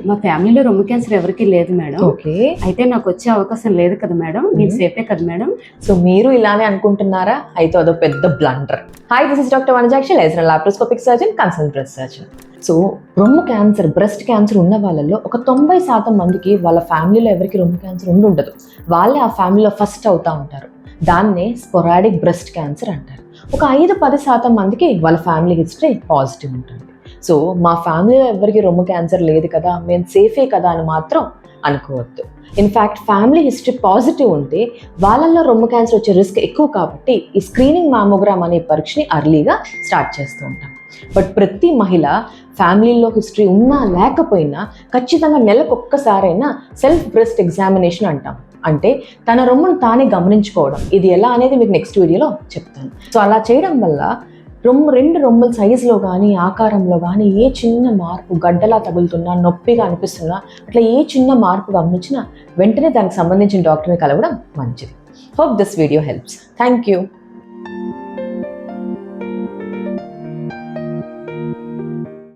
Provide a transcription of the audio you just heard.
మా ఫ్యామిలీలో రొమ్ము క్యాన్సర్ ఎవరికి లేదు మేడం. ఓకే, అయితే నాకు వచ్చే అవకాశం లేదు కదా మేడం, నేను సేఫే కదా మేడం. సో మీరు ఇలానే అనుకుంటున్నారా? అయితే అదో పెద్ద blunder. Hi, this is doctor Vanajakshi, laser laparoscopic surgeon, consultant breast surgeon. So రొమ్ము క్యాన్సర్, బ్రెస్ట్ క్యాన్సర్ ఉన్న వాళ్ళలో ఒక 90% మందికి వాళ్ళ ఫ్యామిలీలో ఎవరికి రొమ్ము క్యాన్సర్ ఉండదు. వాళ్ళే ఆ ఫ్యామిలీలో ఫస్ట్ అవుతా ఉంటారు. దాన్నే స్పొరాడిక్ బ్రెస్ట్ క్యాన్సర్ అంటారు. ఒక 5-10% మందికి వాళ్ళ ఫ్యామిలీ హిస్టరీ పాజిటివ్ ఉంటుంది. సో మా ఫ్యామిలీలో ఎవరికి రొమ్ము క్యాన్సర్ లేదు కదా, మేము సేఫే కదా అని మాత్రం అనుకోవద్దు. ఇన్ఫ్యాక్ట్ ఫ్యామిలీ హిస్టరీ పాజిటివ్ ఉంటే వాళ్ళల్లో రొమ్ము క్యాన్సర్ వచ్చే రిస్క్ ఎక్కువ కాబట్టి ఈ స్క్రీనింగ్ మామోగ్రామ్ అనే పరీక్షని అర్లీగా స్టార్ట్ చేస్తూ ఉంటాం. బట్ ప్రతి మహిళ ఫ్యామిలీలో హిస్టరీ ఉన్నా లేకపోయినా ఖచ్చితంగా నెలకు ఒక్కసారైనా సెల్ఫ్ బ్రెస్ట్ ఎగ్జామినేషన్ అంటాం. అంటే తన రొమ్మును తానే గమనించుకోవడం. ఇది ఎలా అనేది మీకు నెక్స్ట్ వీడియోలో చెప్తాను. సో అలా చేయడం వల్ల రెండు రొమ్ముల సైజులో కానీ ఆకారంలో కానీ ఏ చిన్న మార్పు, గడ్డలా తగులుతున్నా, నొప్పిగా అనిపిస్తున్నా, అట్లా ఏ చిన్న మార్పు గమనించినా వెంటనే దానికి సంబంధించిన డాక్టర్ని కలవడం మంచిది. Hope this video helps. Thank you.